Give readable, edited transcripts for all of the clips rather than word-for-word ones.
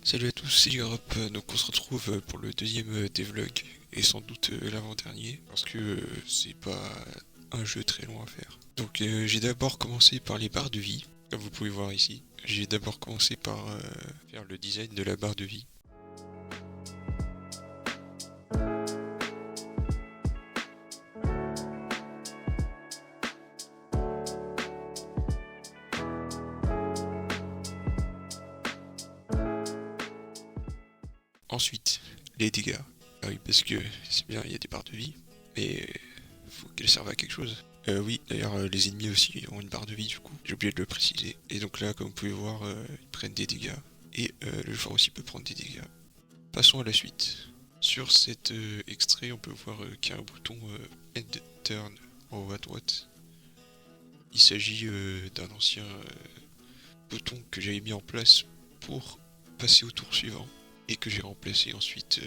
Salut à tous, c'est Europe. Donc on se retrouve pour le deuxième devlog et sans doute l'avant-dernier parce que c'est pas un jeu très long à faire. Donc j'ai d'abord commencé par les barres de vie, comme vous pouvez voir ici. J'ai d'abord commencé par faire le design de la barre de vie. Ensuite, les dégâts. Ah oui, parce que c'est bien, il y a des barres de vie, mais faut qu'elles servent à quelque chose. Oui, d'ailleurs, les ennemis aussi ont une barre de vie du coup, j'ai oublié de le préciser. Et donc là, comme vous pouvez voir, ils prennent des dégâts, et le joueur aussi peut prendre des dégâts. Passons à la suite. Sur cet extrait, on peut voir qu'il y a un bouton End Turn en haut à droite. Il s'agit d'un ancien bouton que j'avais mis en place pour passer au tour suivant et que j'ai remplacé ensuite,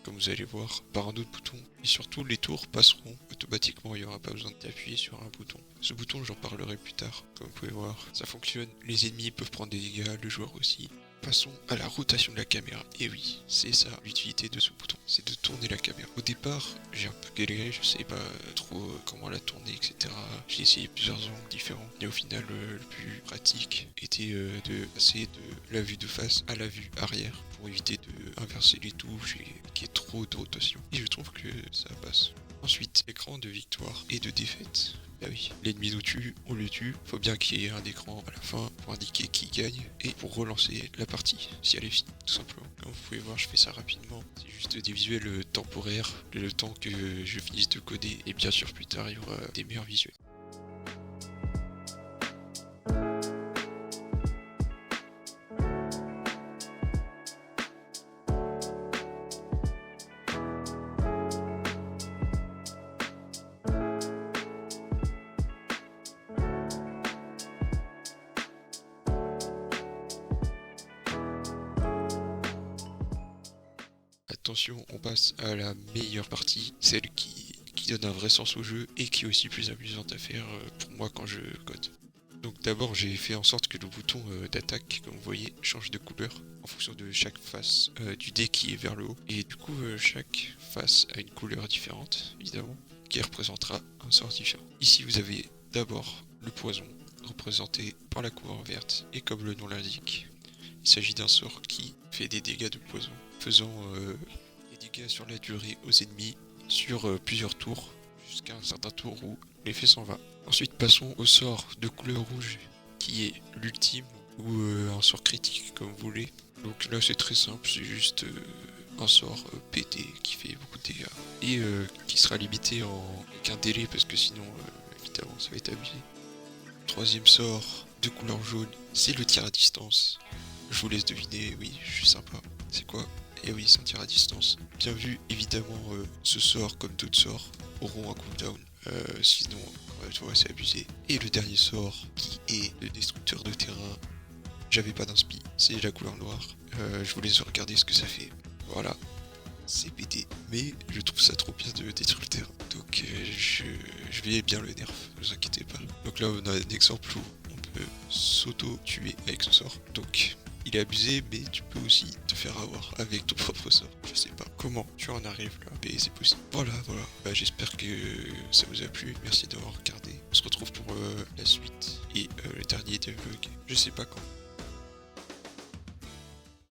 comme vous allez voir, par un autre bouton. Et surtout, les tours passeront automatiquement, il n'y aura pas besoin d'appuyer sur un bouton. Ce bouton, j'en parlerai plus tard, comme vous pouvez voir. Ça fonctionne, les ennemis peuvent prendre des dégâts, le joueur aussi. Passons à la rotation de la caméra. Et oui, c'est ça l'utilité de ce bouton, c'est de tourner la caméra. Au départ, j'ai un peu galéré, je sais pas trop comment la tourner, etc. J'ai essayé plusieurs angles différents. Et au final, le plus pratique était de passer de la vue de face à la vue arrière pour éviter de inverser les touches et qu'il y ait trop de rotation. Et je trouve que ça passe. Ensuite, écran de victoire et de défaite. Ah oui, l'ennemi nous tue, on le tue, faut bien qu'il y ait un écran à la fin pour indiquer qui gagne et pour relancer la partie, si elle est finie, tout simplement. Comme vous pouvez voir, je fais ça rapidement, c'est juste des visuels temporaires, le temps que je finisse de coder, et bien sûr plus tard il y aura des meilleurs visuels. Attention, on passe à la meilleure partie, celle qui donne un vrai sens au jeu et qui est aussi plus amusante à faire pour moi quand je code. Donc d'abord j'ai fait en sorte que le bouton d'attaque, comme vous voyez, change de couleur en fonction de chaque face du dé qui est vers le haut. Et du coup chaque face a une couleur différente, évidemment, qui représentera un sort différent. Ici vous avez d'abord le poison, représenté par la couleur verte, et comme le nom l'indique, il s'agit d'un sort qui fait des dégâts de poison, faisant des dégâts sur la durée aux ennemis sur plusieurs tours, jusqu'à un certain tour où l'effet s'en va. Ensuite passons au sort de couleur rouge, qui est l'ultime, ou un sort critique comme vous voulez. Donc là c'est très simple, c'est juste un sort pété qui fait beaucoup de dégâts, et qui sera limité avec un délai, parce que sinon évidemment ça va être abusé. Troisième sort de couleur jaune, c'est le tir à distance. Je vous laisse deviner, oui, je suis sympa. C'est quoi? Et oui, c'est un tir à distance. Bien vu, évidemment, ce sort, comme d'autres sorts, auront un cooldown. Sinon, c'est abusé. Et le dernier sort, qui est le destructeur de terrain, j'avais pas d'inspi, c'est la couleur noire. Je vous laisse regarder ce que ça fait. Voilà, c'est pété. Mais je trouve ça trop bien de détruire le terrain. Donc je vais bien le nerf, ne vous inquiétez pas. Donc là, on a un exemple où on peut s'auto-tuer avec ce sort. Donc il est abusé, mais tu peux aussi te faire avoir avec ton propre sort. Je sais pas comment tu en arrives là, mais c'est possible. Voilà. Bah, j'espère que ça vous a plu. Merci d'avoir regardé. On se retrouve pour la suite et le dernier devlog. Je sais pas quand.